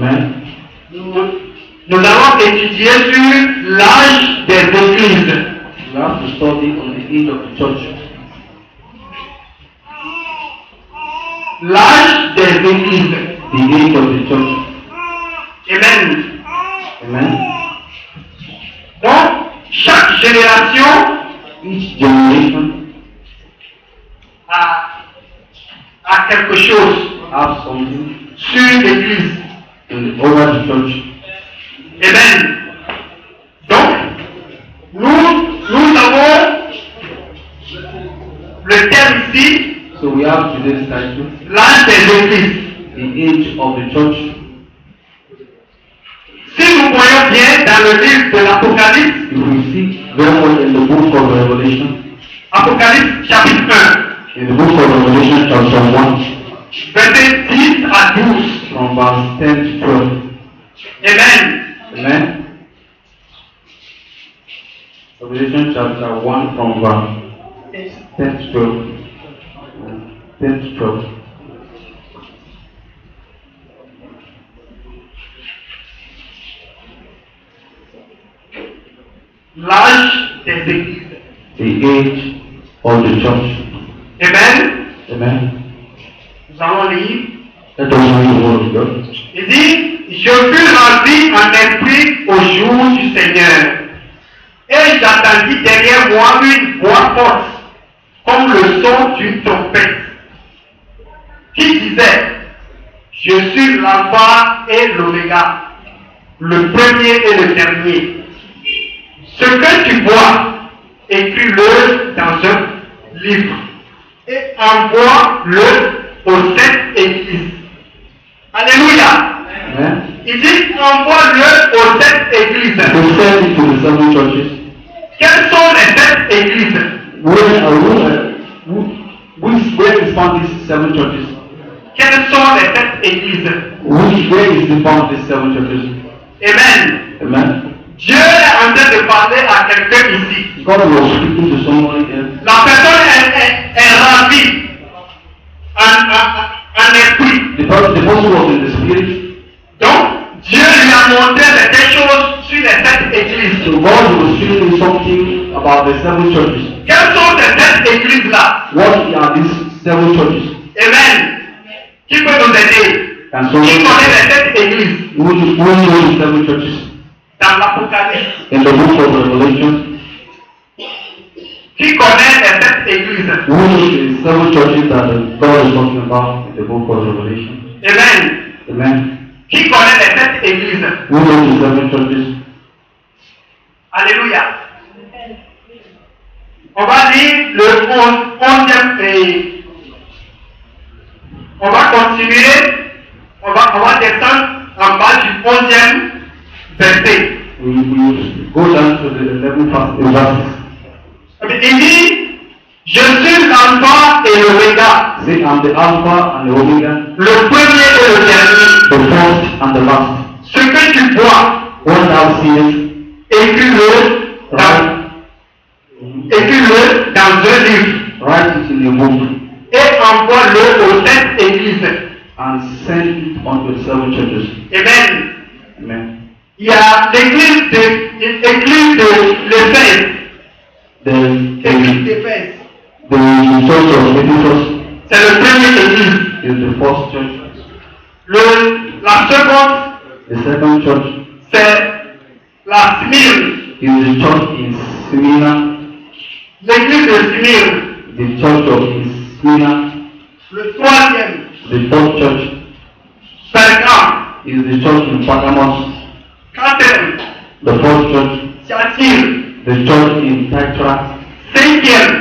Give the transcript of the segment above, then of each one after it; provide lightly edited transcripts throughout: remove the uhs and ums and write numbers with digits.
Amen. Nous allons étudier sur l'âge des églises. We have to study on the age of the church. L'âge des églises. The age of the church. Amen. Amen. Donc, chaque génération Each generation a quelque chose have something sur l'église. over the church. Amen. Donc, nous avons le thème ici, So we have today's title, l'âge des églises. the age of the church. Si nous voyons bien dans le livre de l'Apocalypse, If we see very much in the book of Revelation, Apocalypse chapitre 1, in the book of Revelation chapter 1, verset 10 à 12. from verse 10 to 12. Amen. Amen. Revelation chapter 1 from verse 10 to 12. 10 to 12. L'âge des églises. The age of the church. Amen. Amen. Nous allons lire. Let us read the word of God. Il dit, je fus rempli en esprit au jour du Seigneur. Et j'entendis derrière moi une voix forte, comme le son d'une trompette, qui disait, je suis l'alpha et l'oméga, le premier et le dernier. Ce que tu vois, écris-le dans un livre et envoie-le aux sept églises. Alléluia. Amen. Il dit envoie-le aux sept églises. We send it to the seven churches. Quelles sont les sept églises? Where is found these seven churches? Quelles sont les sept églises? Where is the found these seven churches? Amen. Amen. Dieu est en train de parler à quelqu'un ici. God was speaking to someone here. La personne est ravie en esprit. The person was in the spirit. Donc, Dieu lui a montré des choses sur les sept églises. So God was showing him something about the seven churches. Quelles sont ces sept églises-là? What are these seven churches? Amen. Qui peut nous aider? And so, Qui connaît les sept églises? who knows the seven churches? Dans l'Apocalypse. In the book of Revelation, Qui connaît les sept églises? who knows the seven churches that God is talking about in the book of Revelation? Amen. Amen. Qui connaît les sept églises? Who knows the seven churches? Alléluia. On va lire le 11e pays. On va continuer. On va descendre en bas du 11e verset. We go down to the 11th verse. Il dit, je suis l'alpha et l'oméga, Say, I'm the Alpha and the Omega, le premier et le dernier. the first and the last. Ce que tu vois, What thou seest, écris-le dans un livre write it in a book et envoie-le aux sept églises. and send it unto the seven churches. Amen. Amen. Il y a l'église de l'Éphèse. L'église d'Éphèse. The church of Ephesus C'est le premier église. is the first church. La seconde, The second church c'est la Smyrne. is the church in Smyrna. L'église de Smyrne. The church of Smyrna. Le troisième, The third church Pergame. is the church in Pergamos. Quatrième, The fourth church, Thyatire. the church in Thyatira. Cinquième,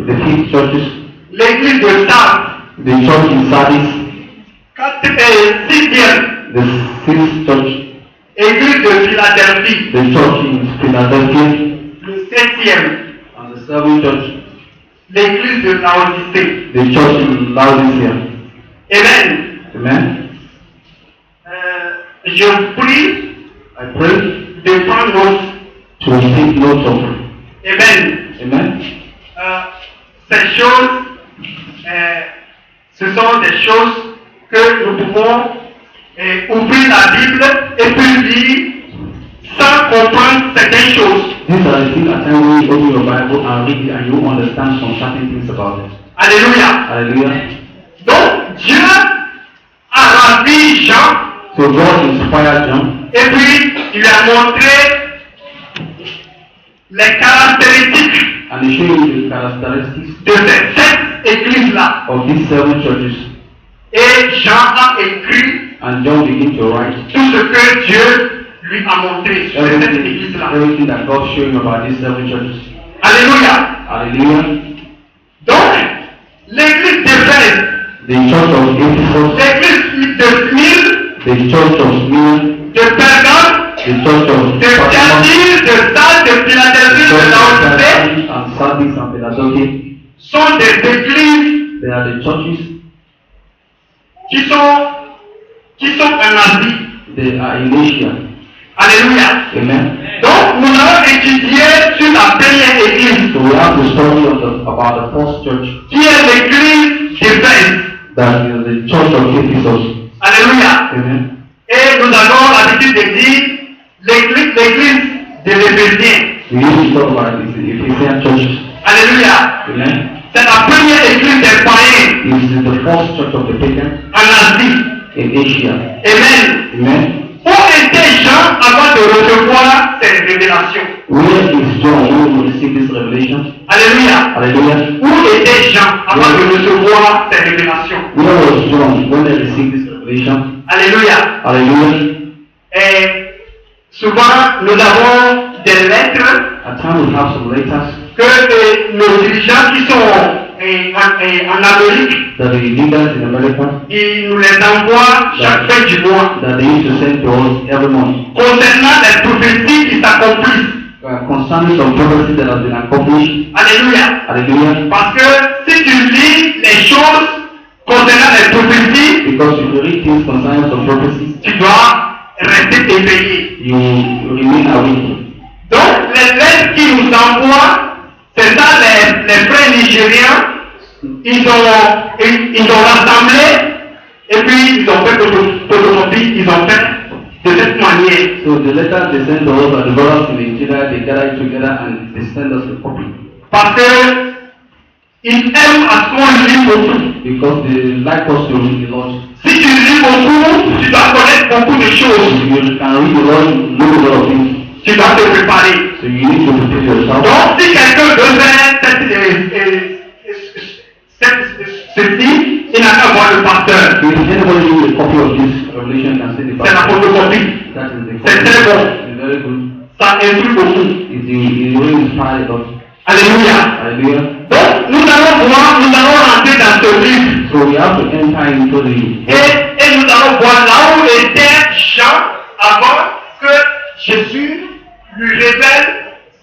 The fifth churches, l'église de Sardes. the church in Sardis. Sixième, The sixth church, église de Philadelphie. the church in Philadelphia. Le septième, And the seventh church, l'église de Laodicée. the church in Laodicea. Amen. Amen. Je vous prie I pray de prendre note. to take note of. Amen. Amen. Ces choses, ce sont des choses que nous pouvons ouvrir la Bible et puis lire sans comprendre certaines choses. These are the things at times when you open your Bible and read it and you understand some certain things about it. Alléluia. Hallelujah. Donc Dieu a rempli Jean So God inspired John et puis il lui a montré les caractéristiques and he showed you the characteristics de ces 7 églises-là. of these 7 churches. Et Jean a écrit And John began to write tout ce que Dieu lui a montré sur ces 7 églises-là. everything that God showed him about these 7 churches. Alléluia. Hallelujah. Donc, l'église d'Éphèse, The church of Ephesus, l'église de Smyrne, the church of Smyrna, de Pergame, the church of de Pergamum, Thyatire, de Sardes, de Philadelphie, the de church of Laodicée, Sardis and Sardis and Philadelphia, sont des églises they are the churches, qui sont en Asie. they are in Asia. Alléluia. Amen. Donc, nous allons étudier sur la première église, So we have the story about the first church, qui est l'église d'Éphèse. that is the church of Ephesus. Alléluia. Amen. Et nous avons l'habitude de dire l'église de l'Éphésiens. We used to talk about the Ephesian churches. Alléluia. Amen. C'est la première église des païens This is the first church of the pagan en Asie. in Asia. Amen. Amen. Où était Jean avant de recevoir ces révélations? Where is John when he received this revelation? Alléluia. Hallelujah. Où était Jean avant de recevoir ces révélations? Where was John when he received this revelation? Alléluia. Hallelujah. Et souvent, nous avons des lettres At times we have some letters que nos dirigeants qui sont en Amérique, that the leaders in America ils nous les envoient chaque fin du mois that they used to send to us every month concernant les prophéties qui s'accomplissent. concerning some prophecies that have been accomplished. Alléluia. Hallelujah. Parce que si tu lis les choses concernant les prophéties, Because if you read things concerning some prophecies, tu dois rester éveillé. you remain awake. Donc, les lettres qu'ils nous envoient, c'est ça les frères nigériens, ils ont rassemblé et puis ils ont fait photocopie, ils ont fait de cette manière. So the letters they send to us are the brothers in Nigeria, they gather it together and they send us a copy. Parce que ils aiment à ce qu'on lit beaucoup. Because they like us to read the Lord. Si tu lis beaucoup, tu dois connaître beaucoup de choses. If you can read the Lord, you know a lot of things. Tu dois te préparer. So you need to prepare yourself. Donc, si quelqu'un devait ceci, il n'a qu'à voir le pasteur. If anybody needs a copy of this revelation, can send it C'est la back. photocopie. That is the C'est très bon. It's very good. Ça instruit beaucoup. It really inspired us. Alléluia. Hallelujah. Donc, nous allons rentrer dans ce livre. So we have to enter into the Et nous allons voir là où était Jean avant que Jésus lui révèle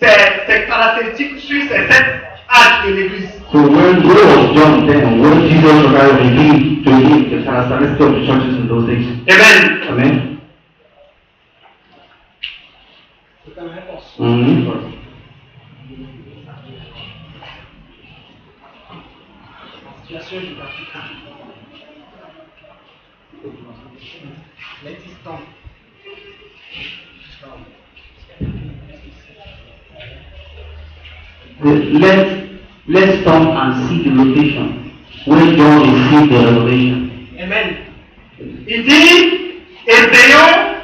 ses caractéristiques sur ces 7 âges de l'Église. So where was John then? Where Jesus Christ revealed to him the characteristics of the churches in those days? Amen. Amen. Mm-hmm. Let's stop and see the location where John received the revelation. Amen. Il dit, essayons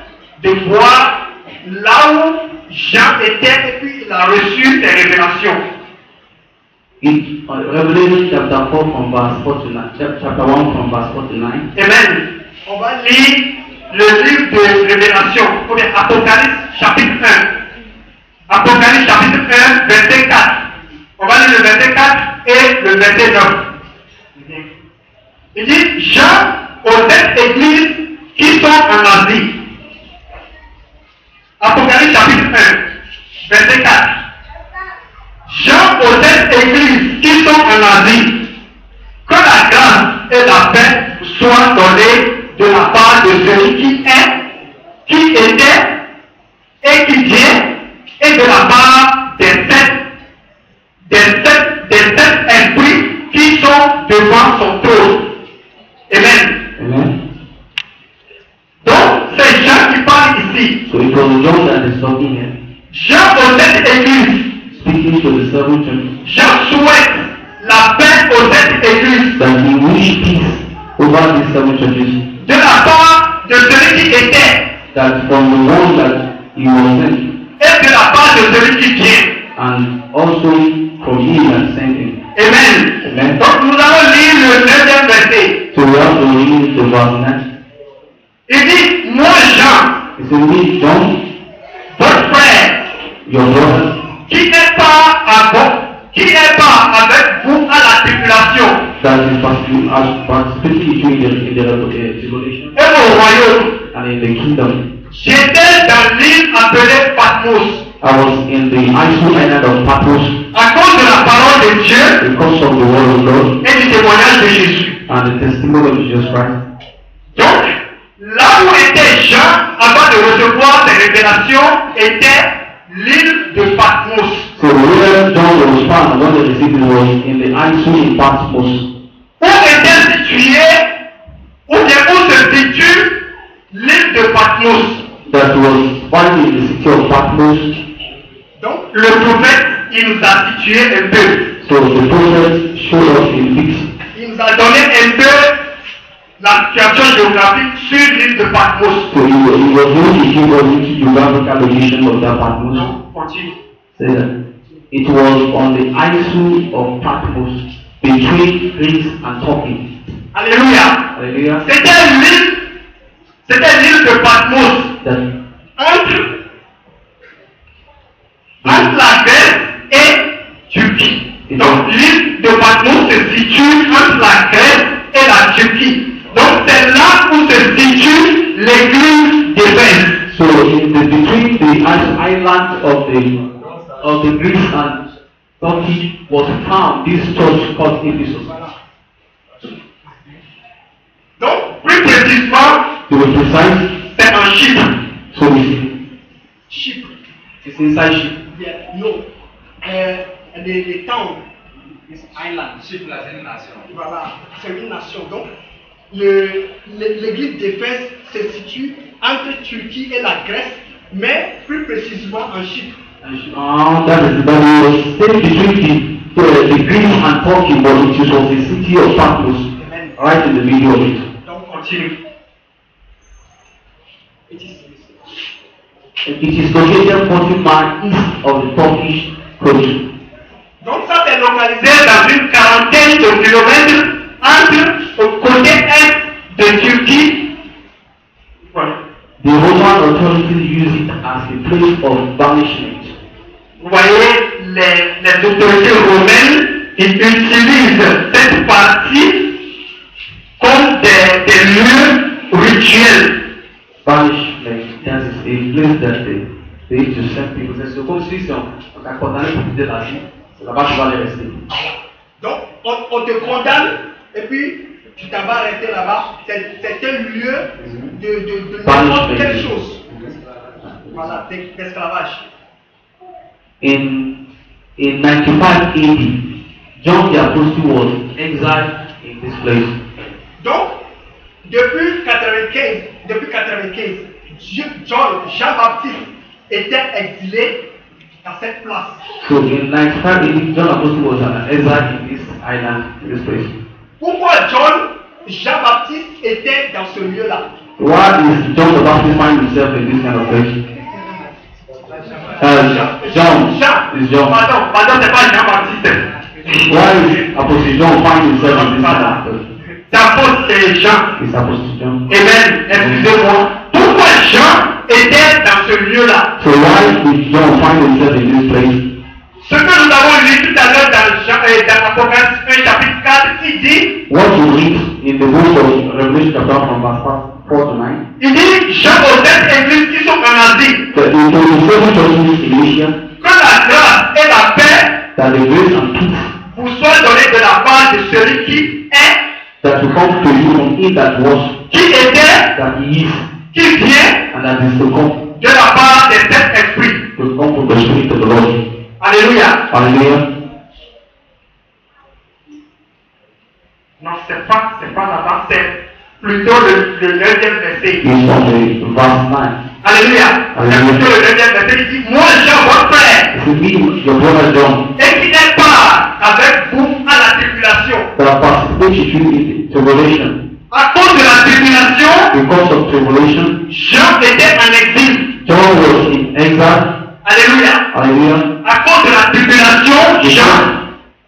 de voir là où Jean était et puis il a reçu ses révélations. In Revelation chapter 4 from verse 4 to 9, chapter 1 from verse 4 to 9. Amen. On va lire le livre de Révélation, ou bien Apocalypse chapitre 1. Apocalypse chapitre 1, verset 4. On va lire le verset 4 et le verset 9. Il dit, Jean aux 7 églises qui sont en Asie. Apocalypse chapitre 1, verset 4. Jean aux 7 églises qui sont en Asie. Que la grâce et la paix soient données de la part de celui qui est, qui était et qui vient, et de la part des sept esprits qui sont devant son trône. Amen. Amen. ici. So it was John that is talking here, Jean aux 7 églises. speaking to the seven churches, Jean souhaite la paix aux 7 églises. that he wished peace over these seven churches, De la part de celui qui était that from the one that he was sent, et de la part de celui qui vient. and also from him that sent him. Amen. Amen. Donc nous allons lire le 9e verset. So we have to read the verse 9. Il dit, moi Jean, He said, me, John, votre frère, your brother, qui n'est pas avec vous à la tribulation that is participating in the tribulation et au royaume. and in the kingdom. J'étais dans l'île appelée Patmos I was in the island of Patmos à cause de la parole de Dieu because of the word of God et du témoignage de Jésus. and the testimony of Jesus Christ. Donc, là où était Jean avant de recevoir ses révélations était l'île de Patmos. So where John was found when the received was in the island in Patmos. Où était situé, ou bien où se situe l'île de Patmos. That was found in the city of Patmos. Donc, le prophète, il nous a situé un peu. So the prophet showed us in bits. Il nous a donné un peu la situation géographique sur l'île de Patmos. So he was going to give us the geographical location of that Patmos. Donc, continue. Say that. It was on the island of Patmos between Greece and Turkey. Alléluia. Hallelujah. C'était l'île de Patmos That entre la Grèce et Turquie. Donc l'île de Patmos se situe entre la Grèce et la Turquie. Donc c'est là où se situe l'église d'Éphèse. so between the island of the Greece and Turkey was found this church called Ephesus. Donc plus précisément, To be precise, c'est en Chypre. so we see Chypre. it's inside Chypre. Yeah, no. The town is island. Chypre, là, c'est une nation. Voilà, c'est une nation. Donc, l'église d'Éphèse se situe entre Turquie et la Grèce, mais plus précisément en Chypre. That is the was stayed between the Greece and Turkey, but it was the city of Patmos, Amen. right in the middle of it. Donc continue. It is located 40 miles east of the Turkish coast. Donc ça c'est localisé dans une quarantaine de kilomètres entre au côté est de Turquie. Voilà. The Roman authorities use it as a place of banishment. Vous voyez, les autorités romaines, ils utilisent cette partie comme des lieux rituels. Banishment, that is a place that they used to send people. C'est comme si on t'a condamné pour quitter la vie, c'est là-bas que tu vas aller rester. Donc, on te condamne et puis tu t'en vas rester là-bas. C'est un lieu de n'importe quelle chose. Voilà, d'esclavage. In 95 AD, John the Apostle was exiled in this place. Donc, Depuis 95, Jean-Baptiste était exilé à cette place. So in 95 AD, John the Apostle was an exile in this island, in this place. Pourquoi Jean-Baptiste était dans ce lieu-là? Why is John the Baptist find himself in this kind of place? John is John. Pardon, c'est pas Jean-Baptiste. Why is Apostle John find himself in this kind of place? D'abord, c'est Jean. It's Apostle John. Amen. Excusez-moi. Pourquoi Jean était dans ce lieu-là? So why did John find himself in this place? Ce que nous avons lu tout à l'heure dans Apocalypse 1 chapitre 4, il dit, What you read in the book of Revelation chapter from verse 4 to 9. il dit, Jean aux 7 églises qui sont en Asie, That in the seven churches in Asia, que la grâce et la paix that the grace and peace vous soient données de la part de celui qui est, that will come to you from him that was, qui était, that he is, qui vient and that is to come, de la part des 7 esprits. to come from the Spirit of the Lord. Alléluia. Hallelujah. Non, c'est pas là-bas, c'est plutôt le 9e verset. It's from the verse 9. Alléluia. Alléluia. Écoutez le deuxième verset, il dit, moi Jean, votre frère, It says, me, your brother John, et qui n'est pas avec vous à la tribulation. that participated in tribulation. À cause de la tribulation, Because of tribulation, Jean était en exil. John was in exile. Alléluia. Hallelujah. À cause de la tribulation,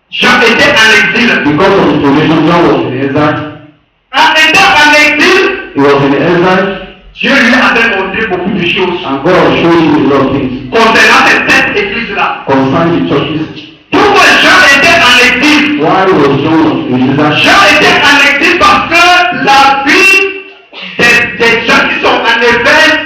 Jean était en exil. Because of the tribulation, John was in exile. En étant en exil, He was in exile, Dieu lui avait montré beaucoup de choses and God was showing him a lot of things concernant cette église-là. concerning the churches. Pourquoi Jean était en exil? Why was John in exile? Jean était en exil parce que la vie des gens qui sont en Éphèse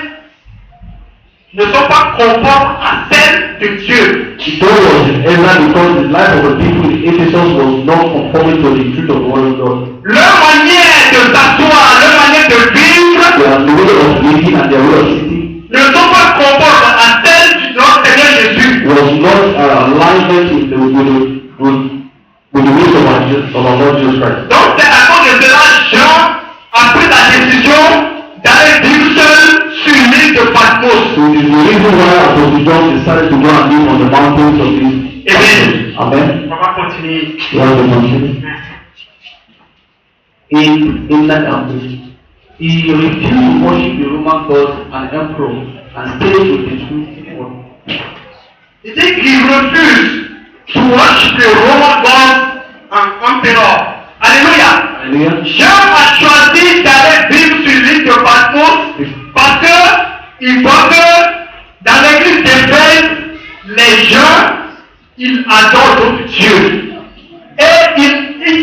ne sont pas conformes à celle de Dieu. John was in exile because the life of the people in Ephesus was not conforming to the truth of the word of God. Leur manière de s'asseoir, leur manière de vivre The way of living and their way of sitting ne sont pas conformes à celle de notre Seigneur Jésus. was not alignment with the ways of our Lord Jesus Christ. Donc c'est à cause de cela Jean a pris la décision d'aller vivre seul sur l'île de Patmos. So it is the reason why Apostle John decided to go and live on the mountains of this. Amen. Amen. On va continuer. You have to continue. In that he refused to worship the Roman god and emperor and stayed with the true people. Il dit qu'il refuse to worship the Roman God and Emperor. Alléluia. Hallelujah. Jean a choisi d'aller vivre sur l'île de Patmos parce que il voit que dans l'église d'Éphèse, les gens, ils adorent d'autres dieux. Et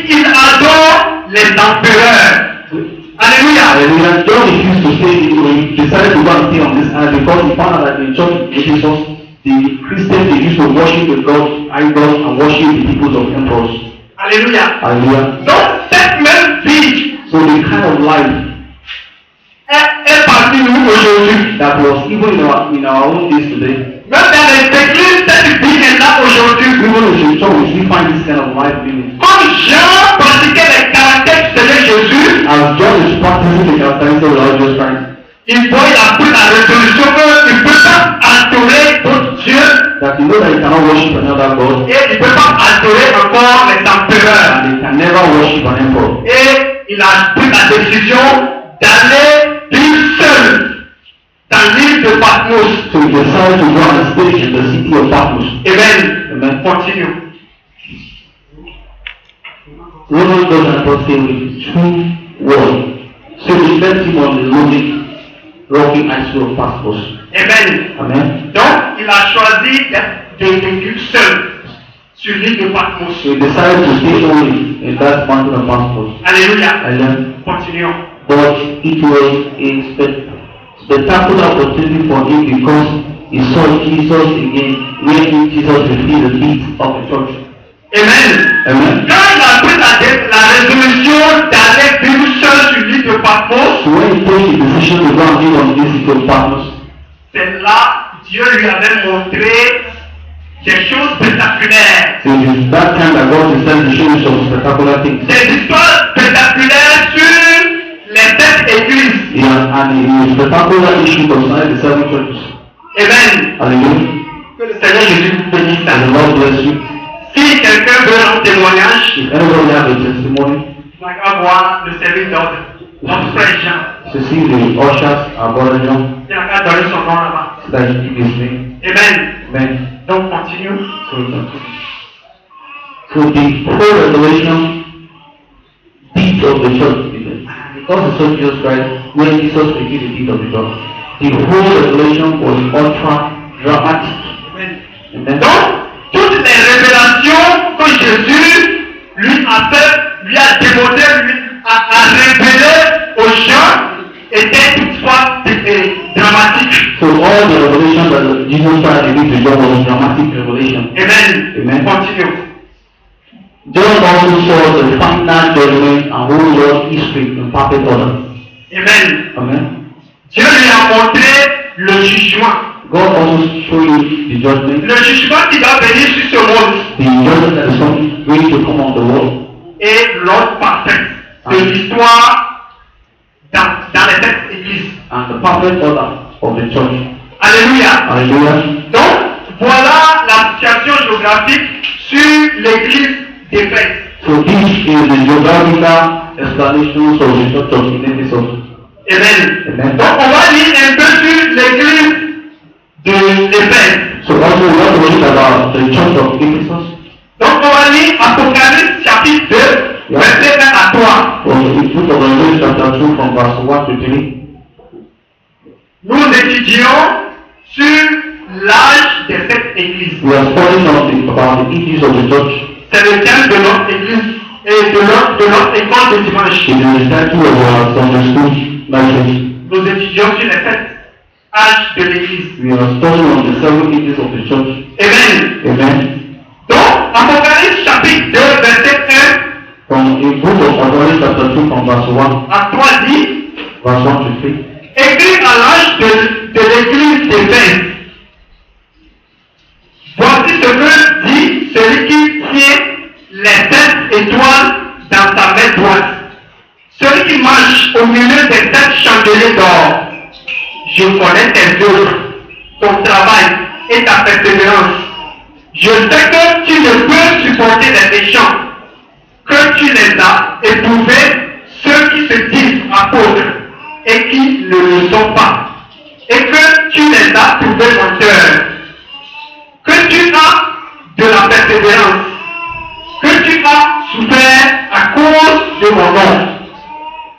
ils adorent les empereurs. Alléluia. Hallelujah. John refused to stay. He decided to go and stay on this island because he found out that in church in Ephesus, the Christians they used to worship the god idols and worship the peoples of emperors. Alléluia. Hallelujah. Donc cette même vie So the kind of life est partie de nous aujourd'hui. that was even in our own days today, Même dans les églises, cette vie est là aujourd'hui. even in the church, we still find this kind of life living. Comme Jean pratiquait les caractères du Seigneur Jésus, As John is practicing the characteristics of the Lord Jesus Christ, il a pris la résolution qu'il ne peut pas adorer d'autres dieux that he knows that he cannot worship another God et il ne peut pas adorer encore les empereurs. and he can never worship an emperor. Et il a pris la décision d'aller vivre seul dans l'île de Patmos. So he decided to go and stay in the city of Patmos. Amen. Amen. Continue. Roman God and God stay with two words. So he left him on the lonely, rocky island of Patmos. Amen. Amen. Donc, il a choisi de vivre seul sur l'île de Patmos. So he decided to stay only in that mountain of Patmos. Alléluia. And then, Continuons. but it was a spectacular opportunity for him because he saw Jesus again, when Jesus repeated the beat of the church. Amen. Amen. Quand il a pris la résolution d'aller vivre seul sur l'île de Patmos, So when he took the decision to go and live on this city of Patmos, c'est là Dieu lui avait montré des choses spectaculaires. so it is that time that God decided to show him some spectacular things. Des histoires spectaculaires sur les 7 églises. Yeah, and it is spectacular issue concerning the 7 churches. Amen. Hallelujah. Que le Seigneur Jésus vous bénisse. And the Lord bless you. Si quelqu'un veut un témoignage, If anybody have a testimony, on va voir le service d'ordre. Notre frère Jean. to see the ushers, our brother John, Il a qu'à donner son nom là-bas. so that he give his name. Amen. Amen. Donc continue. So the whole revelation beat of the church, because the Son Jesus Christ, when Jesus revealed the beat of the church, the whole revelation was ultra dramatic. Amen. Amen. Donc, toutes les révélations que Jésus lui a fait, lui a démontré, lui a révélé aux gens étaient toutefois dramatiques. So all the revelation that Jesus Christ revealed to John was dramatic revelation. Amen. Amen. Continue. John also saw the final judgment and whole world history in perfect order. Amen. Amen. Dieu lui a montré le jugement. God also showed you the judgment, Le jugement qui va venir sur ce monde. the judgment that is going to come on the world. Et l'ordre parfait de l'histoire dans les 7 églises. And the perfect order of the church. Alléluia. Hallelujah. Donc, voilà la situation géographique sur l'église d'Éphèse. So this is the geographical explanation of the church of Ephesus. Amen. Amen. Donc, on va lire un peu sur l'église d'Éphèse. So also we want to read about the church of Ephesus. Donc, on va lire Apocalypse chapitre 2, verset 1 à 3. From the book of Revelation chapter 2 from verse 1 to 3. Nous étudions sur l'âge de cette église. We are studying about the ages of the church. C'est le thème de notre église et de notre école de dimanche. It is the title of our Sunday school message. Nous étudions sur les 7 âges de l'église. We are studying on the 7 ages of the church. Amen. Amen. Donc, Apocalypse chapitre 2, verset 1 From the book of Revelation chapter 2 from verse 1, à 3 dit, verse 1 to 3. écrit à l'âge de l'église d'Éphèse. Voici ce que dit celui qui tient les 7 étoiles dans sa main droite. Celui qui marche au milieu des 7 chandeliers d'or. Je connais tes œuvres, ton travail et ta persévérance. Je sais que tu ne peux supporter les méchants, que tu les as éprouvés, ceux qui se disent apôtres et qui ne le sont pas, et que tu les as trouvés menteurs, que tu as de la persévérance, que tu as souffert à cause de mon nom,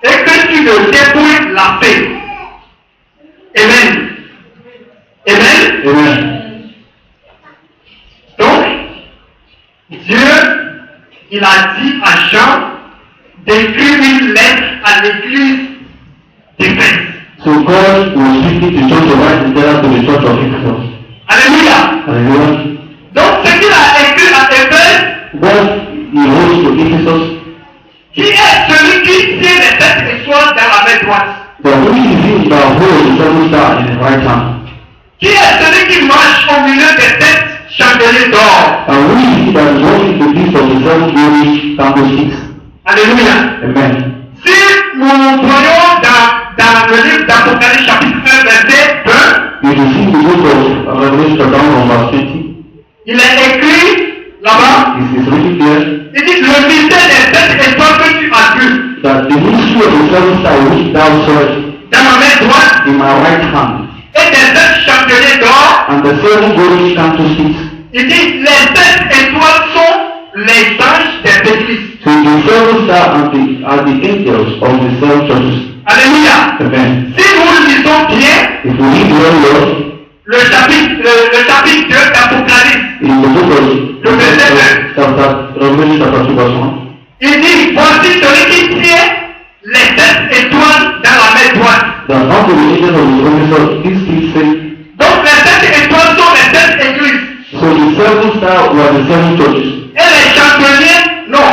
et que tu ne dépouilles la paix. Amen. Amen. Amen. Donc, Dieu, il a dit à Jean d'écrire une lettre à l'église d'Éphèse. So God was speaking to church to write together to the church of Ephesus. Alléluia. Hallelujah. Donc, ce qu'il a écrit à Éphèse, What he wrote to Ephesus, qui est celui qui tient les 7 étoiles dans la main droite? the which is him that holds the 7 stars in his right hand. Qui est celui qui marche au milieu des 7 chandeliers d'or? And which is he that is walking the beast of the 7 glory candlesticks. Alléluia. Amen. Si nous voyons dans le livre d'Apocalypse chapitre 1 verset 2, If you see the book of Revelation chapter 1 from verse 20, il est écrit là-bas, it is written there il dit le mystère des 7 étoiles que tu as vu that the mystery of the 7 stars which thou sawest dans ma main droite in my right hand, et des 7 chandeliers d'or, and the 7 golden candlesticks. il dit les 7 étoiles sont les anges des églises. So the 7 stars are the angels of the 7 churches. Alléluia. Amen. Si nous lisons bien If we read very well le chapitre 2 d'Apocalypse, in the book Le verset of Revelation chapter 2 verse 1, il dit voici celui qui tient les 7 étoiles dans la main droite. that unto the angels of the Ephesus these things say, Donc les 7 étoiles sont les 7 églises. so the 7 stars were the 7 churches. Et les chandeliers, non.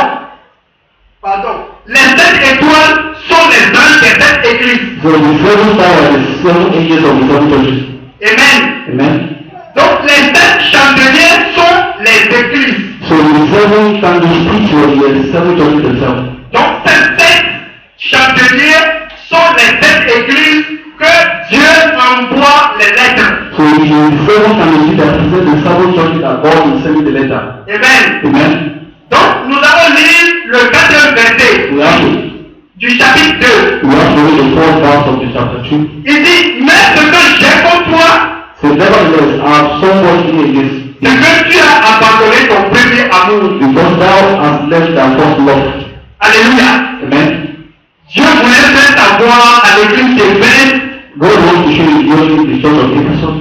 Pardon. Les 7 étoiles sont les anges des 7 églises. So the 7 stars were the 7 angels of the 7 churches. Amen. Amen. Donc les 7 chandeliers sont les églises. So the 7 candlesticks were the 7 churches themselves. Donc ces 7 chandeliers sont les 7 églises que Dieu envoie les lettres. So it is the 7 candlesticks that represent the 7 churches that God is sending the letter. Amen. Amen. Donc nous allons lire le 4e verset We have to du chapitre 2. read the 4th verse of the chapter 2. Il dit, mais ce que j'ai contre toi, So nevertheless, I have somewhat in against c'est que tu as abandonné ton premier amour. because thou hast left thy first love. Alléluia. Amen. Dieu voulait faire savoir à l'église d'Éphèse God wants to show you during the church of Ephesus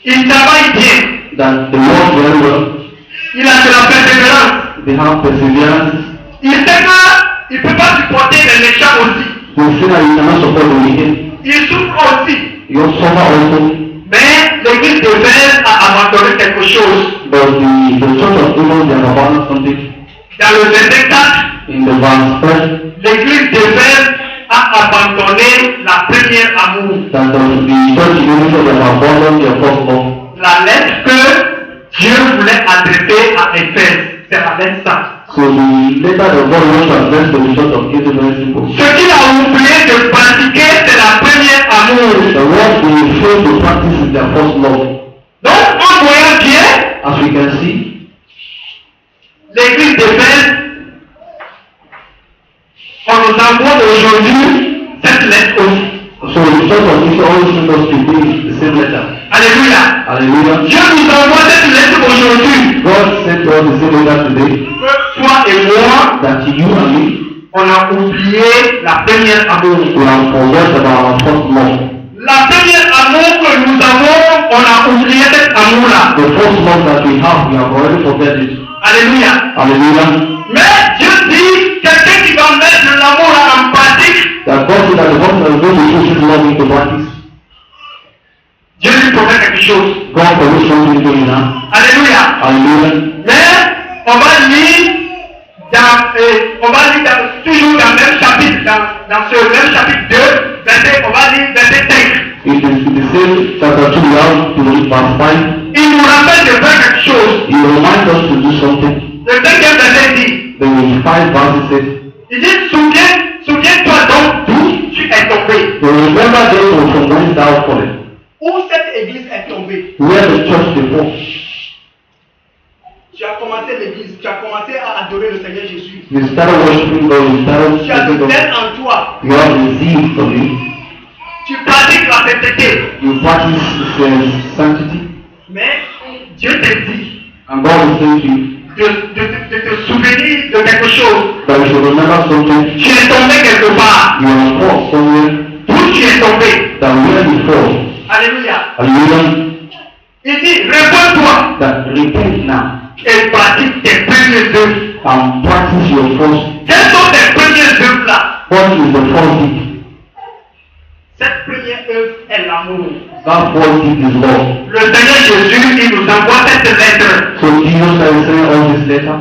qu'il travaille bien. that the Lord very well, Il a de la persévérance. they have perseverance. Il sait qu'il ne peut pas supporter les méchants aussi. You see that you cannot support the wicked. Il souffre aussi. You suffer also. Mais l'église d'Éphèse a abandonné quelque chose. But the church of Ephesus, they have abandoned something. Dans le verset 4, In the verse 1, l'église d'Éphèse a abandonné la première amour. that the church in Ephesus, they have abandoned their first love. La lettre que Dieu voulait adresser à Éphèse, c'est la lettre ça. So the letter that God wants to address to the church of Ephesus is very simple. Ce qu'il a oublié de pratiquer, c'est la première amour. The what they fail to practice is their first love. Donc, en voyant bien, As we can see, l'église d'Éphèse, on nous envoie aujourd'hui cette lettre aussi. so the church of Israel always sent us today the same letter. Alléluia. Hallelujah. Dieu nous envoie cette lettre aujourd'hui. God sent us the same letter today Que toi et moi, that you and me, on a oublié la première amour. we have forgot about our first love. La première amour que nous avons, on a oublié cet amour-là. The first love that we have already forgotten it. Alléluia. Hallelujah. Mais Dieu dit, quelqu'un qui va mettre l'amour en pratique, That God said that the person that is going to put his love into practice, Dieu lui promet quelque chose. God promised something to you now. Alléluia. Hallelujah. Mais on va lire toujours dans le même chapitre, dans ce même chapitre 2, verset, on va lire verset 5. It is the same chapter 2 down to verse 5. Il nous rappelle de faire quelque chose. He reminds us to do something. Le 5e verset dit, The 5 verses says, il dit, souviens-toi donc d'où tu es tombé. so remember therefore from whence thou fallen, Où cette église est tombée? where the church before. Tu as commencé l'église, tu as commencé à adorer le Seigneur Jésus. You started worshiping God, you started Tu as thinking du of, zèle en toi. you have received from Him, Tu pratiques la sainteté. you practice sanctity, Mais Dieu te dit and God is saying to you de te souvenir de quelque chose. that you should remember something. Tu es tombé quelque part. You are fall somewhere, D'où tu es tombé. that where you fall. Alléluia. Hallelujah. Il dit, réponds-toi That repent now et pratique tes premières œuvres. and practice your first. Quelles sont tes premières œuvres là? What is the first deed? Cette première œuvre est l'amour. That first deed is love. Le Seigneur Jésus, il nous envoie cette lettre. So Jesus is saying all this letter.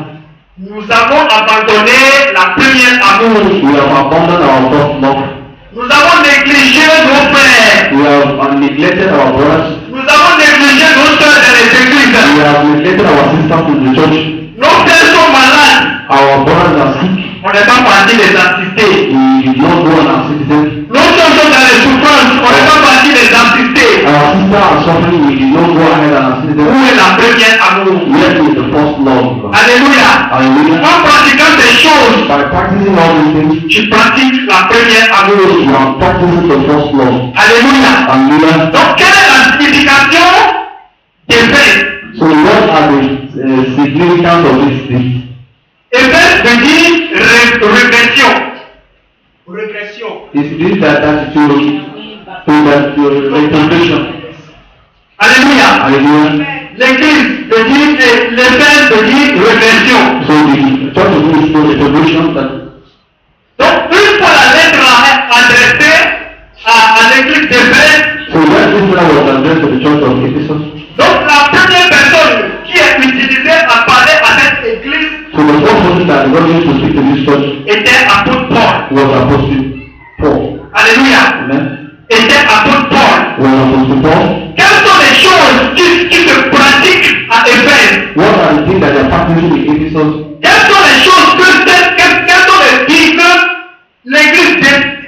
Nous avons abandonné la première amour. We have abandoned our first love. Nous avons négligé nos frères. We have neglected our brothers. Nous avons négligé nos soeurs dans les églises. We have neglected our sisters in the church. Nos frères sont malades. Our brothers are sick. On n'est pas parti les assister. We did not go and assist them. Nos soeurs sont dans les souffrances. On n'est pas parti les assister. Our sisters are suffering. We did not go ahead and assist Où them. est la première amour? Where is the first love? Alléluia. Hallelujah. En pratiquant ces choses, By practicing all these things, tu pratiques la première amour. you are practicing the first love. Alléluia. Hallelujah. Donc, quelle est la signification des faits? So what are the significance of this thing? Éphèse veut dire régression. Régression. Is this that to retrogression? Alléluia. Hallelujah. L'église veut dire, l'Éphèse veut dire régression. So the church of God is no retrogression. That Donc, une fois la lettre adressée à l'église d'Éphèse, so when this letter was addressed to the church of Ephesus, donc la première personne qui est utilisée à parler à cette église so the first person that was going to speak to this church était apôtre Paul. was Apostle Paul. Alléluia. Amen. Était apôtre Paul. Was Apostle Paul. Quelles sont les choses qui se pratiquent à Éphèse? What are the things that they are practicing in Ephesus? Quelles sont les choses quelles sont les vies que l'église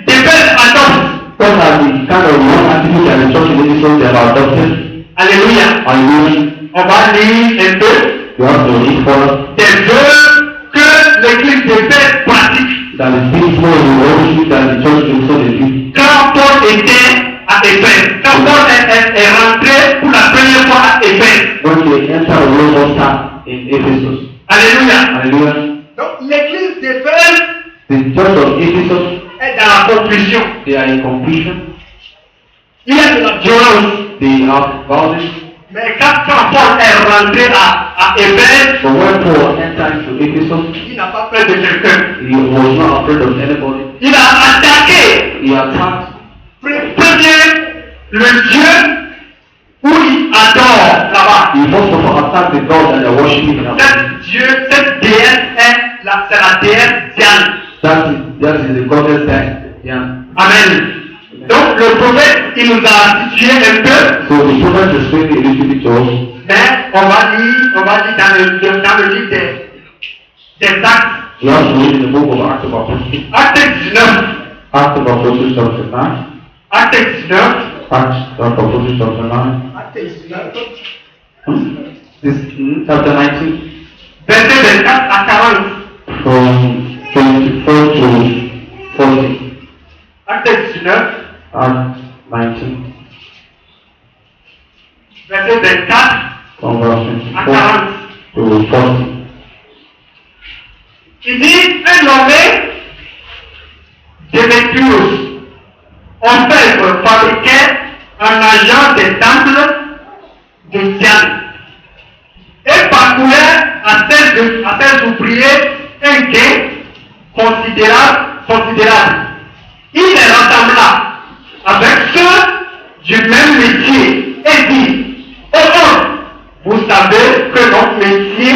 d'Éphèse adopte? What are the kind of wrong attitudes that the church in Ephesus they have adopted? Alléluia. Hallelujah. On va lire un peu You have to read for us. des œuvres que l'église d'Éphèse pratique. That the things more in the worship that the church in Ephesus they do. Quand Paul était à Éphèse, quand Paul est rentré pour la première fois à Éphèse. When they enter the Lord altar in Ephesus. Alléluia. Hallelujah. Donc l'église d'Éphèse The church of Ephesus, Est dans la confusion. they are in confusion. Il y a de la violence. They have violence. Mais quand Paul est rentré à Éphèse, But when Paul entered into Ephesus, il n'a pas près de quelqu'un, he was not afraid of anybody. il a attaqué He attacked premier le Dieu où il adore là-bas. He first of all attacked the God that they are worshiping in Africa. Cette déesse c'est la déesse Diane. That is the goddess that, yeah. Amen. Donc le prophète, il nous a situé un peu, So the prophet is speaking a little bit to us. mais on va lire dans le livre des Actes, You have to read in the book of Acts of Apostles. Acte 19, Acts of Apostles chapter 9. Acte 19, Acts Apostles chapter 9. Acte 19. This chapter 19. Verset 24 à 40. From 24 to 40. Acte 19. Acts 19. Verset 24 From verse à 24 40. to 40. Il dit, un nommé Démétrius, orfèvre, fabriquait un agent des temples de Diane et parcourait à ses ouvriers un gain considérable. Il les rassembla avec ceux du même métier et dit, vous savez que notre métier,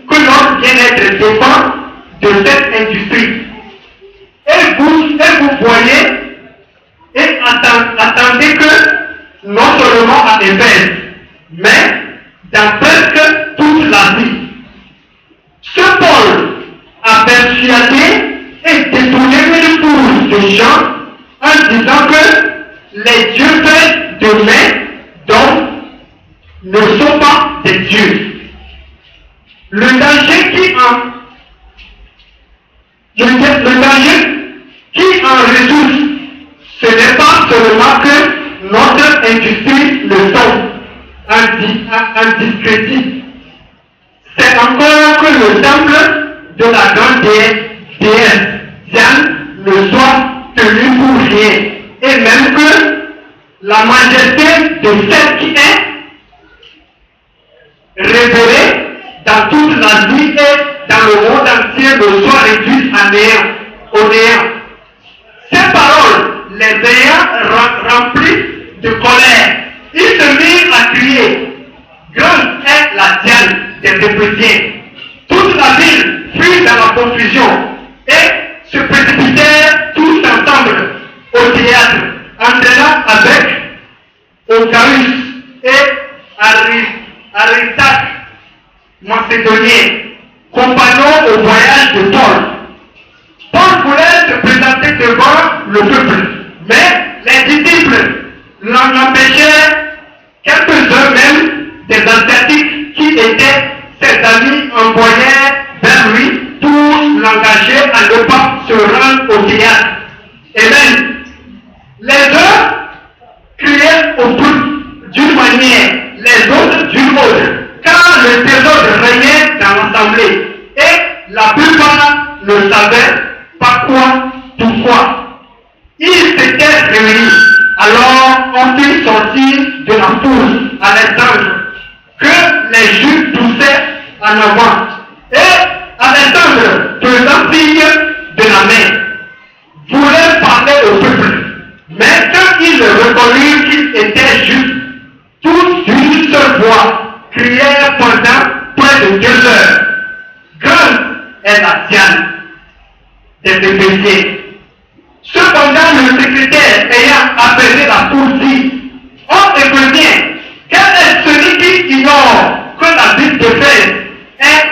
que notre bien-être dépend de cette industrie. Et vous voyez et attendez que non seulement à Éphèse, mais dans presque toute l'Asie. Ce Paul a persuadé et détourné une foule de gens en disant que les dieux faits de main donc ne sont pas des dieux. Le danger qui en résulte, ce n'est pas seulement que notre industrie le tombe en discrédit. C'est encore que le temple de la grande déesse Diane ne soit tenu pour rien. Et même que la majesté de celle qui est révélée dans toute l'Asie et dans le monde entier ne soit réduite au néant. Ces paroles les ayant remplis de colère, ils se mirent à crier. Grande est la Diane des Éphésiens. Toute la ville fut dans la confusion et se précipitèrent tous ensemble au théâtre, entraînant avec Ocarus et Aristarque, macédonien, compagnon au voyage de Paul. Paul voulait se présenter devant le peuple, mais les disciples l'en empêchèrent. Quelques-uns même des Asiatiques qui étaient ses amis envoyèrent vers lui pour l'engager à ne pas se rendre au théâtre. Amen. Les uns criaient au peuple d'une manière, les autres d'une autre, car le désordre régnait dans l'assemblée et la plupart ne savaient pas pourquoi. Ils s'étaient réunis. Alors on fit sortir de la foule Alexandre, que les Juifs poussaient en avant. Et Alexandre, faisant signe de la main, voulait parler au peuple. Mais quand ils reconnurent qu'ils étaient Juifs, tous d'une seule voix crièrent pendant près de 2 heures. Grande est la Diane des Éphésiens. Cependant, le secrétaire ayant apaisé la foule dit, ô Éphésiens, quel est celui qui ignore que la ville d'Éphèse est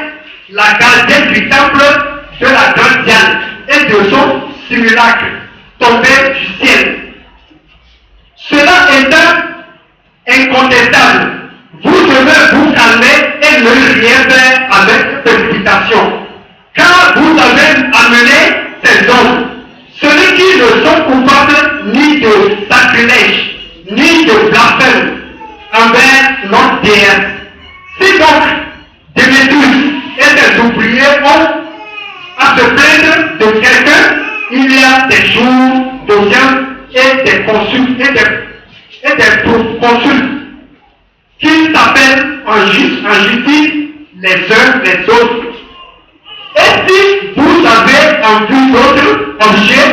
la gardienne du temple de la grande Diane et de son simulacre tombé du ciel? Cela étant incontestable, vous devez vous calmer et ne rien faire avec précipitation, car vous avez amené ces hommes. Celui qui ne sont coupables ni de sacrilège, ni de blasphème envers notre déesse. Si donc Démétrius et ses ouvriers ont à se plaindre de quelqu'un, il y a des jours d'audience et des consuls et des proconsuls qui s'appellent en justice les uns les autres. Et si vous avez en vue d'autres objets,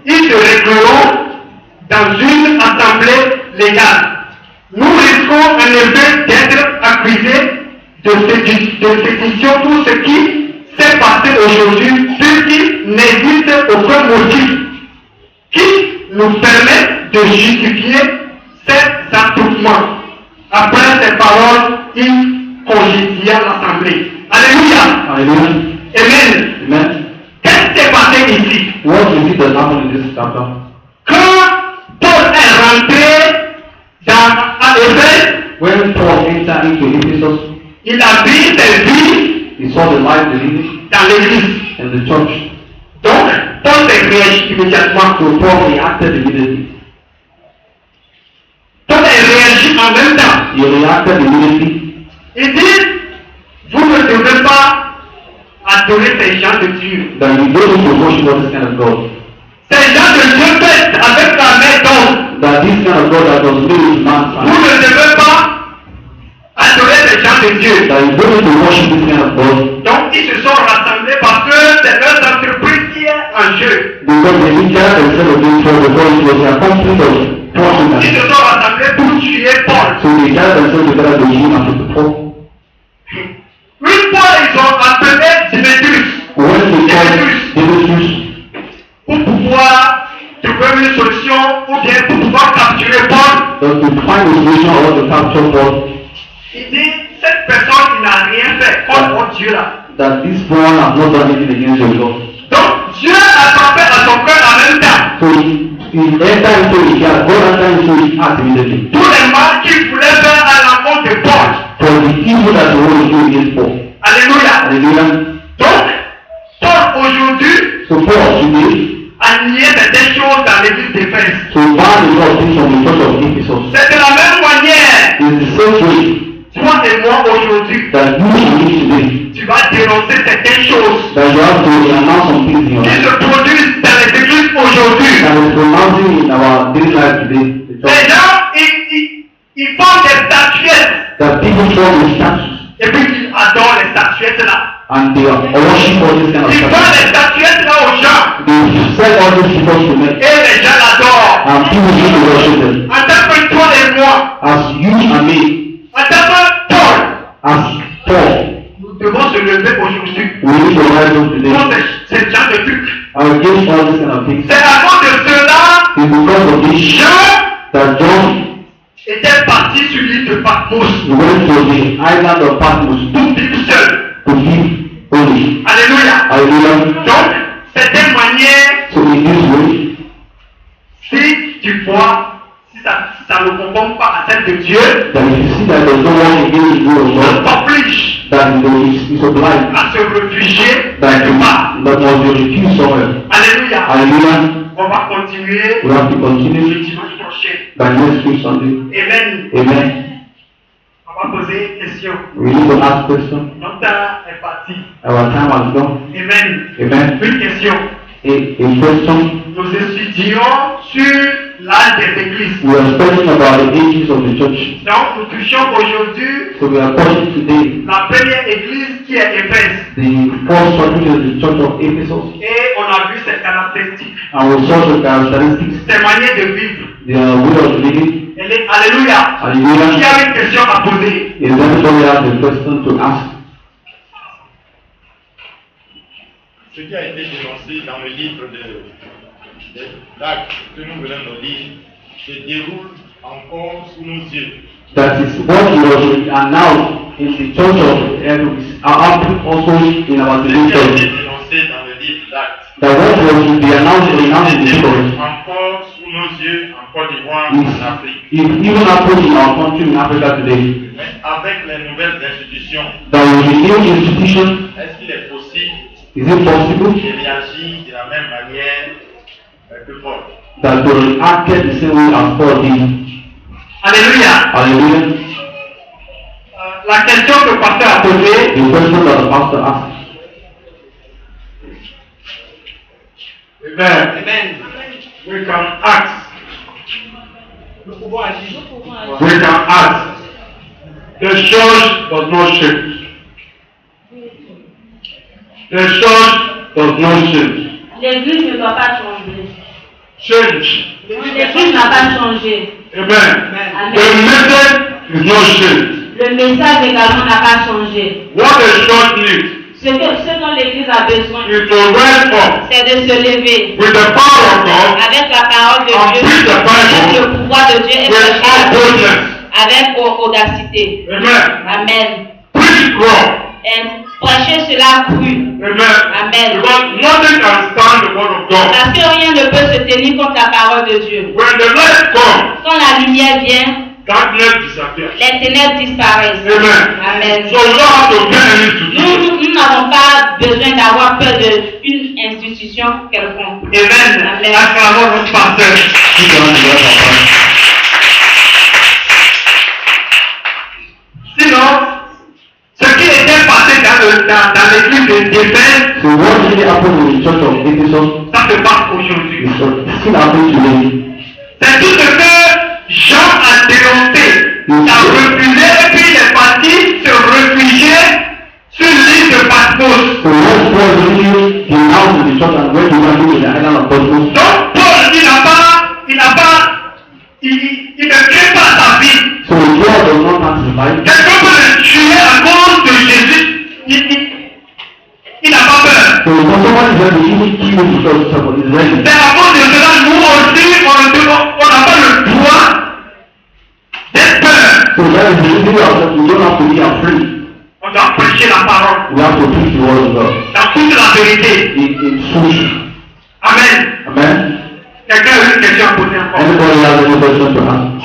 ils se régleront dans une assemblée légale. Nous risquons en effet d'être accusés de sédition pour ce qui s'est passé aujourd'hui, puisqu'il n'existe aucun motif qui nous permet de justifier cet attroupement. Après ces paroles, il congédia l'assemblée. Alléluia. Alléluia. Amen. Amen. Qu'est-ce qui s'est passé ici? What we see that happened in this chapter? Quand Paul est rentré When Paul entered into Ephesus, il a vu ses vies he saw the life they lived dans l'église. in the church. Donc, Paul s'est réagi immédiatement. So Paul reacted immediately. Paul a réagi en même temps. He reacted immediately. Il dit, vous ne devez pas adorer ces gens de Dieu. That you don't need to worship this kind of God. Ces gens de Dieu faits avec la main d'homme. That this kind of God that was made with man's Vous hand. ne devez pas adorer les gens de Dieu. That you don't need to worship this kind of God. Donc ils se sont rassemblés parce que c'est leur entreprise qui est en jeu. Because they did that instead of doing for the God, it was their conflict of Ils profit. se sont rassemblés pour tuer Paul. So they gathered themselves together to him and to Paul. Une fois ils ont appelé Démétrius When they called Demetrius pour pouvoir trouver une solution ou bien pour pouvoir capturer Paul, to find a solution or to capture Paul, il dit cette personne il n'a rien fait contre mon Dieu là. that this one has not done anything against your God. Donc Dieu a frappé à son cœur en même temps. So he entered into his heart, God entered into his heart immediately. Tous les mal qu'il voulait faire à l'encontre de Paul. For the evil that the world is doing against Paul. Alléluia. Hallelujah. Donc, Paul aujourd'hui So Paul today, a nié certaines choses dans l'église d'Éphèse. so bad the God things from the church of Ephesus. C'est de la même manière, It's the same way toi et moi aujourd'hui, that you and me today, tu vas dénoncer certaines choses that you have to announce some things in your qui life. se produisent dans les églises aujourd'hui. That is pronouncing in our daily life today. The Les church. gens, ils font des statuettes That people form the statues et puis ils adorent les statuettes là. and they are worship for this kind of Ils stuff. vendent les statuettes là aux gens They sell all these people to men et les gens l'adorent. and people need to worship them. En tant que toi et moi, As you and me, en tant que Paul, as Paul, nous devons se lever aujourd'hui we need to rise up today contre ces gens de trucs. against all these kind of things. C'est à cause de cela It's because of this Jean that John était parti sur l'île de Patmos went to the island of Patmos pour vivre seul. to live holy. Alléluia. Hallelujah. Donc, c'est une manière, So in this way, si tu vois, si ça ne conforme pas à celle de Dieu, that if you see that there's no one against the will of on God, t'oblige that is obliged, à se réfugier that quelque part. must be refused somewhere. Alléluia. Hallelujah. On va continuer We have to le continue dimanche prochain. by next week Sunday. Amen. Amen. On va poser une question. We need to ask questions. Notre temps est parti. Our time has gone. Amen. Amen. Une question. A question. Nous étudions sur l'âge des églises. We are studying about the ages of the church. Donc, nous touchons aujourd'hui So we are touching today la première église qui est Éphèse. the first church is the church of Ephesus. Et on a vu ses caractéristiques, And we saw the characteristics, ses manières de vivre. the way of living. Alléluia. Hallelujah. Qui a une question à poser? Is everybody has a question to ask? Ce qui a été dénoncé dans le livre d'Actes que nous venons de lire se déroule encore sous nos yeux. That is what was announced in the church of Ephesus, happened also in our Ce qui a été church. dénoncé dans le livre d'Actes That what was to be announced in the se church déroule encore sous nos yeux en Côte d'Ivoire, en Afrique. is even happening in our country in Africa today. Mais avec les nouvelles institutions, That with the new institution, est-ce qu'il est possible is it possible de réagir de la même manière que Paul? that will act the same way as Paul did? Alléluia. Hallelujah. La question que le pasteur a posée, The question that the pastor asked. Amen. We can ask. Nous pouvons agir. We can ask. The church does not change. The church does not change. L'église ne doit pas changer. Change. L'église n'a pas changé. Amen. Amen. The message is not changed. Le message également n'a pas changé. What the church needs Ce dont l'église a besoin, is to rise up c'est de se lever with the power of God avec la parole de and Dieu, preach the avec Bible le pouvoir de Dieu et with all prêcher boldness. avec audacité. Amen. Amen. Preach raw. Et prêcher cela cru. Amen. Amen. Because nothing can stand the word of God. Parce que rien ne peut se tenir contre la parole de Dieu. When the light comes, Quand la lumière vient, Darkness disappears. les ténèbres disparaissent. Amen. Amen. So we don't have to fear any institution. Nous n'avons pas besoin d'avoir peur d'une institution quelconque. Amen. Amen. Acclamons notre pasteur. Sit down and let our pastor. Sinon, ce qui était passé dans l'église d'Éphèse, So what really happened in the church of Ephesus ça se passe aujourd'hui. is still happening today. C'est tout ce que Jean a dénoncé. Il a refusé et puis il est parti se réfugier sur l'île de Patmos. So what Paul really came out in the church and went to work in the island of Patmos. Donc Paul, il ne crée pas sa vie. So God does not have his life. Quelqu'un peut le tuer à cause de Jésus. Il n'a pas peur. So when someone is ready, even kill him because someone is ready. C'est à cause de cela, nous aussi, on n'a pas le droit d'être peur. So that is the reason that we don't have to be afraid. On doit prêcher la parole. We have to preach the word of God Dans toute la vérité. in truth. Amen. Amen. Quelqu'un a une question à poser encore. Anybody has any question to ask?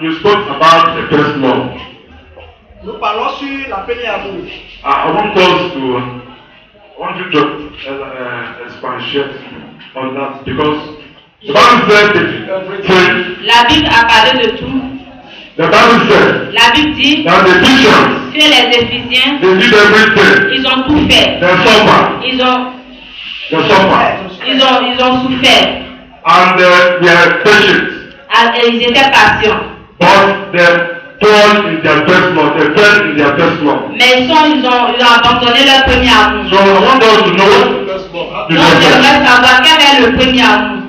You spoke about the first law. Nous parlons sur la première amour. I want us to, I want you to expatiate on that because the Bible said everything. La Bible a parlé de tout. The Bible said La Bible dit that the Ephesians, que les Éphésiens, they did everything. ils ont tout fait. They suffered. Ils ont souffert. And they are patient. Et ils étaient patients. But they fell in their first law. They fell in their first law. Mais ils ont abandonné leur premier amour. So I want us to know Donc j'aimerais savoir quel est le premier amour.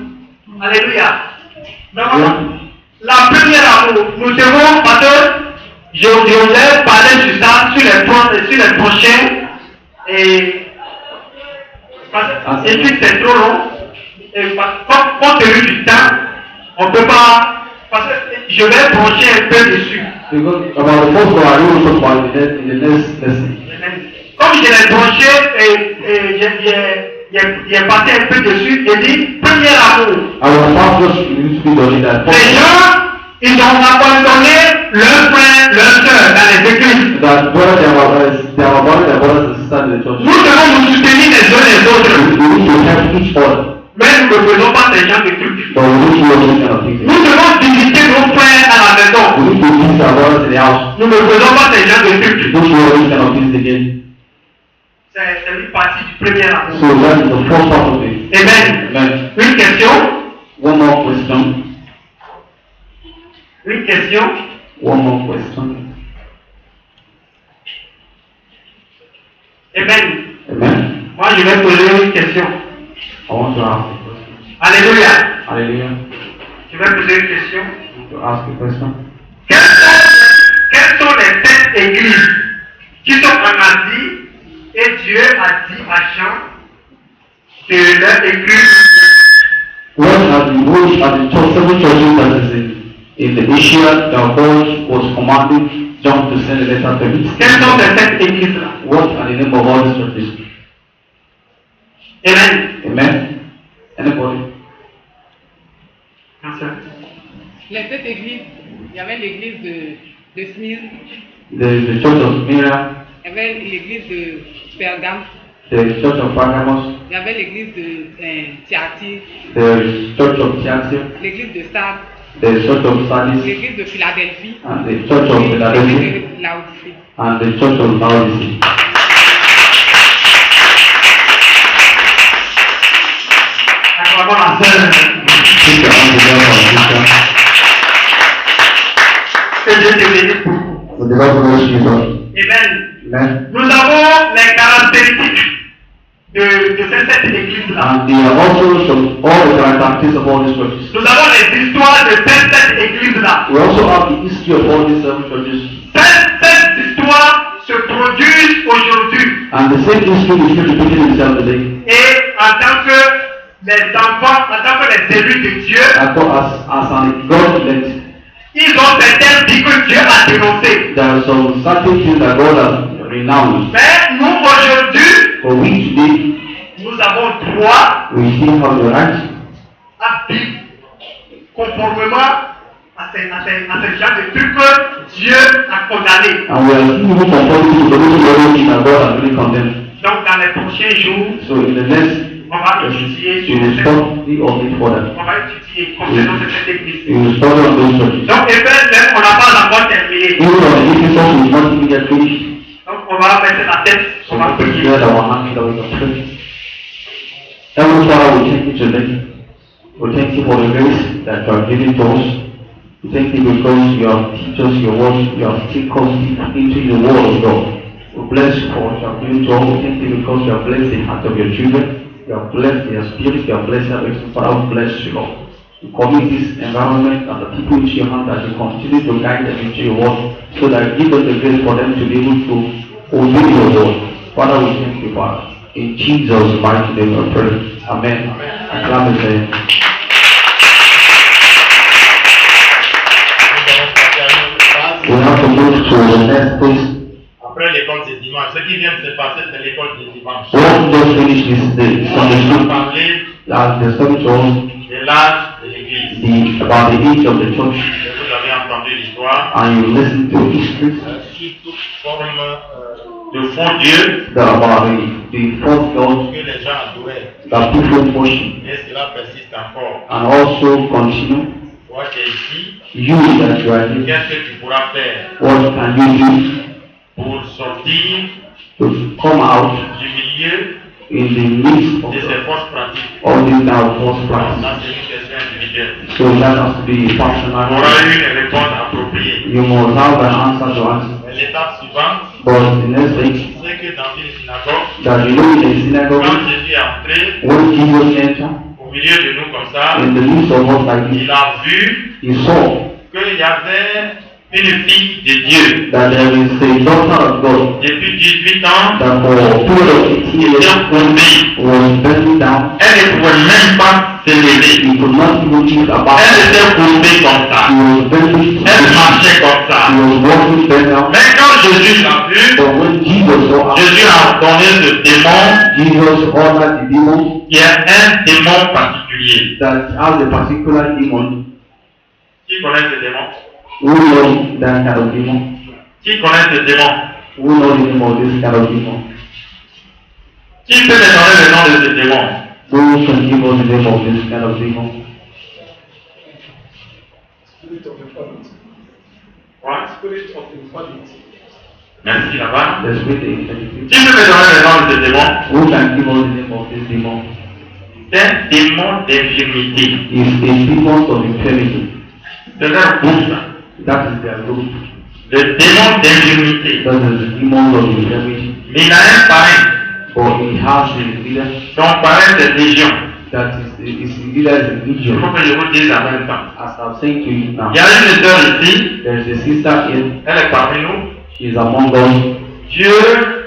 Alléluia. Donc, la première amour, nous devons, parce que je voulais parler sur ça, sur les prochains, et parce que l'étude c'est trop long, et compte tenu du temps, on ne peut pas, parce que je vais brancher un peu dessus. Because about the first law, I will talk about it in the next lesson. Comme je l'ai branché et j'ai passé un peu dessus, j'ai dit premier amour. I will not just need to be done in that. Les gens, ils ont abandonné leur frère, leur soeur dans les églises. That brother, they are brothers and sisters in the church. Nous devons nous soutenir les uns les autres. We need to help each other. Mais nous ne faisons pas ces gens de trucs. But we need to do this kind of things. Nous devons visiter nos frères à la maison. We need to visit our brothers in the house. Nous ne faisons pas ces gens de trucs. We need to do this kind of things again. C'est une partie du premier amour. So that is the first part of it. Amen. Amen. Une question. One more question. Une question. One more question. Amen. Amen. Moi, je vais poser une question. I want to ask a question. Alléluia. Hallelujah. Je vais poser une question. I want to ask a question. Quelles sont les 7 églises qui sont en Asie et Dieu a dit à Jean de leur église? Which are the seven churches that is in the Asia that God was commanding John to send a letter to him? Quelles sont ces 7 églises-là? What are the name of all these churches? Amen. Amen. Anybody? Les 7 églises, il y avait l'église de Smyrne, The church of Smyrna, il y avait l'église de Pergame, the church of Pergamos, il y avait l'église de Thyatire, the church of Thyatira, l'église de Sardes, the church of Sardis, l'église de Philadelphie, and the church of et Philadelphia, l'église de Laodicée. and the church of Laodicea. Acclamons la sœur. Put your hands together for sister. Que Dieu te bénisse beaucoup. For the Lord bless you, Lord. Amen. Amen. Nous avons les caractéristiques de ces 7 églises-là. And there are also all the characteristics of all these churches. Nous avons les histoires de ces 7 églises-là. We also have the history of all these seven churches. Cette histoire se produit aujourd'hui. And the same history is still repeating itself today. Et en tant que les enfants, en tant que les élus de Dieu, As an God elect, ils ont certaines vies que Dieu a dénoncées. there are some certain things that God has renounced. Mais nous aujourd'hui, But we today, nous avons droit we still have the right à vivre conformément ce genre de trucs que Dieu a condamné. And we are seeing even some politics to do everything that God has really condemned. Donc dans les prochains jours, So in the next, on va étudier you will study on it further. on va étudier concernant cette église. You will study on those churches. Donc Éphèse, on n'a pas encore terminé. Even from the Ephesians, we not even get finished. Donc on va mettre la tête, So on va we prier. prepare our hands that we can pray. Heavenly Father, we thank you today. We thank you for the grace that you are giving to us. We thank you because you have teach us your words, you have taken us deep into the word of God. We bless you for what you have given to us. We thank you because you have blessed the heart of your children. You have blessed their spirit, you have blessed their lives. Father, we bless you, Lord. We commit this environment and the people into your hand that you continue to guide them into your word so that give us the grace for them to be able to obey your word. Father, we thank you, Father. In Jesus' mighty name we pray. Amen. Acclaim his name. We have to move to the next place. Après l'école de dimanche, ce qui vient de se passer, c'est l'école de dimanche. We have just finished this day. Sunday On a school. parlé As the study told de l'âge de l'église. about the age of the church, Et vous avez entendu l'histoire and you listen to history sur toute forme de faux dieu about the false gods que les gens adoraient. that people worship, Et cela persiste encore. and also continue. Toi qui es ici, You that you are here, qu'est-ce que tu pourras faire what can you do pour sortir to come out du milieu in the midst of de ces fausses pratiques? all these kind of false Ça, practices? c'est une question individuelle. So that has to be Tu auras personal. une réponse appropriée. You must have an answer to answer. Mais l'étape suivante, But the next thing c'est que dans une synagogue, that you know in the quand synagogue, Jésus est entré when Jesus entered au milieu de nous comme ça, in the midst of us like this, il a vu he saw qu'il y avait une fille de Dieu that there is a daughter of God depuis 18 ans that for a period of 18 qui years était courbée. was bending down. Elle ne pouvait même pas se lever. He could not even think about Elle it. était courbée comme ça. He was bending Elle down. marchait comme ça. He was walking bent down. Mais quand Jésus l'a vu, But when Jesus saw her, Jésus a ordonné ce démon Jesus ordered the demon qui est un démon particulier. that has a particular demon. Qui connaît ce démon? Who knows that kind of demon? Qui connaît ce démon? Who knows the name of this kind of demon? Qui peut me donner le nom de ce démon? Who can give us the name of this kind of demon? What? Spirit of infirmity. Merci là-bas. The spirit of infirmity. Qui peut me donner le nom de ce démon? Who can give us the name of this demon? C'est un démon d'infirmité. It's a demon of infirmity. C'est leur groupe, ça. That is their root. Le démon d'infirmité. That is the demon of infirmity. Mais il a un parrain. But he has a leader Son parrain, c'est Légion. that is leader is a Il legion. faut que je vous dise en même temps. As I'm saying to you now, Il y a une sœur ici. there is a sister here. Elle est parmi nous. She is among us. Dieu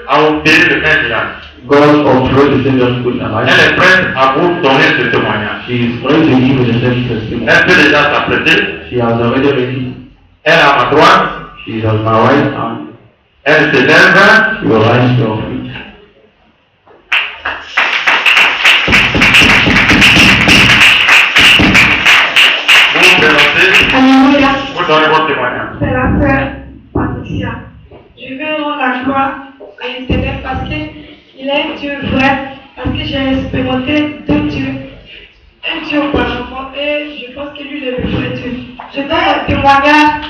a opéré le même miracle. God operated the same good in her Elle est life. prête à vous donner ce témoignage. She is ready to give you the same testimony. Elle peut déjà s'apprêter. She has already ready. Elle est à ma droite. She is on my right hand. Elle se lève. She will rise to her feet. Vous vous présentez. Alléluia, Vous donnez votre témoignage. c'est la sœur Patricia. Je veux rendre la gloire à l'Éternel parce qu'il est un Dieu vrai, parce que j'ai expérimenté deux dieux. Un Dieu auparavant et je pense que lui est le vrai Dieu. Je donne un témoignage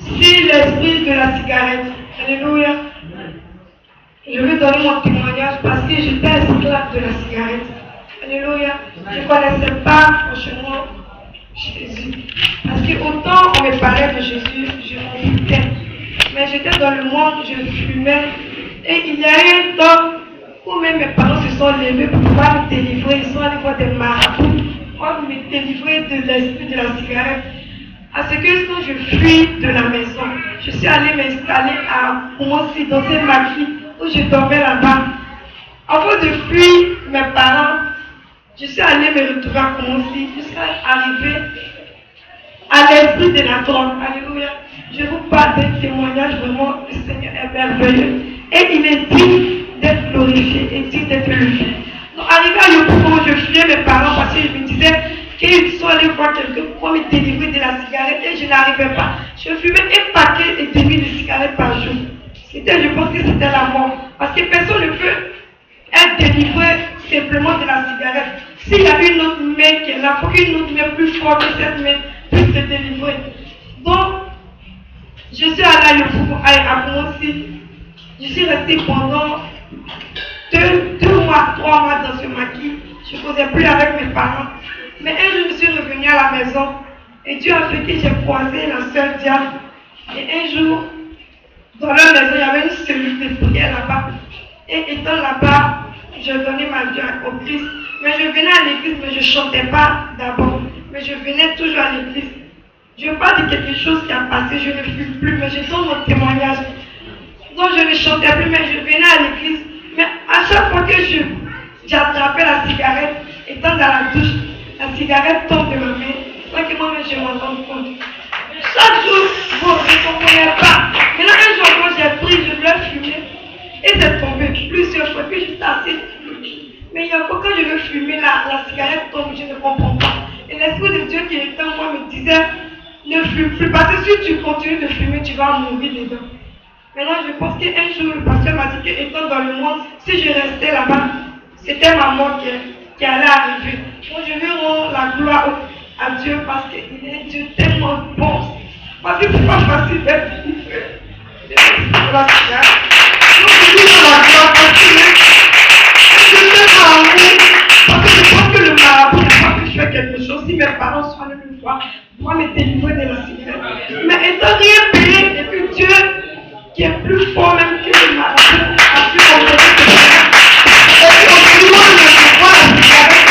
sur l'esprit de la cigarette. Alléluia. Je veux donner mon témoignage parce que j'étais esclave de la cigarette. Alléluia. Je ne connaissais pas franchement Jésus. Parce que autant on me parlait de Jésus, je m'en foutais. Mais j'étais dans le monde, je fumais. Et il y a eu un temps où même mes parents se sont levés pour pouvoir me délivrer. Ils sont allés voir des marabouts pour me délivrer de l'esprit de la cigarette. À ce que quand je fuis de la maison, je suis allée m'installer à Koumoussi, dans un maquis où je dormais là-bas. Avant de fuir mes parents, je suis allée me retrouver à Koumoussi. Je suis arrivée à l'esprit de la drogue. Alléluia. Je vous parle d'un témoignage vraiment, le Seigneur est merveilleux. Et il est digne d'être glorifié et digne d'être élevé. Donc, arrivé à Yopougon, je fuyais mes parents parce qu'ils me disaient Et ils sont allés voir quelqu'un pour me délivrer de la cigarette et je n'arrivais pas. Je fumais un paquet et demi de cigarettes par jour. Je pense que c'était la mort. Parce que personne ne peut être délivré simplement de la cigarette. S'il y a une autre main qui est là, il faut qu'une autre main plus forte que cette main puisse se délivrer. Donc, je suis allée à Pomoussi. Je suis restée pendant 2 mois, 3 mois dans ce maquis. Je ne causais plus avec mes parents. Mais un jour, je suis revenue à la maison et Dieu a fait que j'ai croisé la sœur Diane. Et un jour, dans leur maison, il y avait une cellule de prière là-bas. Et étant là-bas, je donnais ma vie au Christ. Mais je venais à l'église, mais je ne chantais pas d'abord. Mais je venais toujours à l'église. Je parle de quelque chose qui a passé, je ne fume plus, mais je donne mon témoignage. Donc je ne chantais plus, mais je venais à l'église. Mais à chaque fois que j'attrapais la cigarette, étant dans la douche, la cigarette tombe de ma main, sans que moi-même je m'en rende compte. Chaque jour, bon, je ne comprenais pas. Maintenant, un jour, quand j'ai pris, je voulais fumer, et c'est tombé plusieurs fois, puis j'étais assez. Mais il y a encore quand je veux fumer, la cigarette tombe, je ne comprends pas. Et l'Esprit de Dieu qui était en moi me disait, ne fume plus, parce que si tu continues de fumer, tu vas mourir dedans. Maintenant, je pense qu'un jour, le pasteur m'a dit qu'étant dans le monde, si je restais là-bas, c'était ma mort qui allait arriver. Donc, je veux rendre la gloire à Dieu parce qu'il est Dieu tellement bon. Parce que c'est pas facile d'être délivré. Donc, je veux rendre la gloire parce qu'il est Dieu tellement amour. Parce que je pense que le marabout n'a pas pu faire quelque chose. Si mes parents sont allés une fois, moi, me délivrer de la cigarette. Mais étant rien payé, et puis Dieu, qui est plus fort même que le marabout, a pu enlever ce cigarette. Et puis, au moment où je vois la cigarette,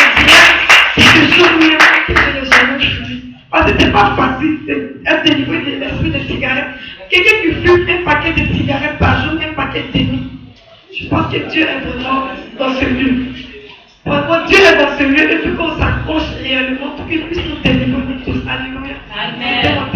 c'est des choses mieux que je n'ai jamais fumé. Parce que c'est pas facile d'être délivré de l'esprit de cigarette. Quelqu'un qui fume un paquet de cigarettes par jour, un paquet de demi. Je pense que Dieu est vraiment dans ce lieu. Vraiment, Dieu est dans ce lieu et puis qu'on s'accroche réellement pour qu'il puisse nous délivrer tous. Alléluia. Amen.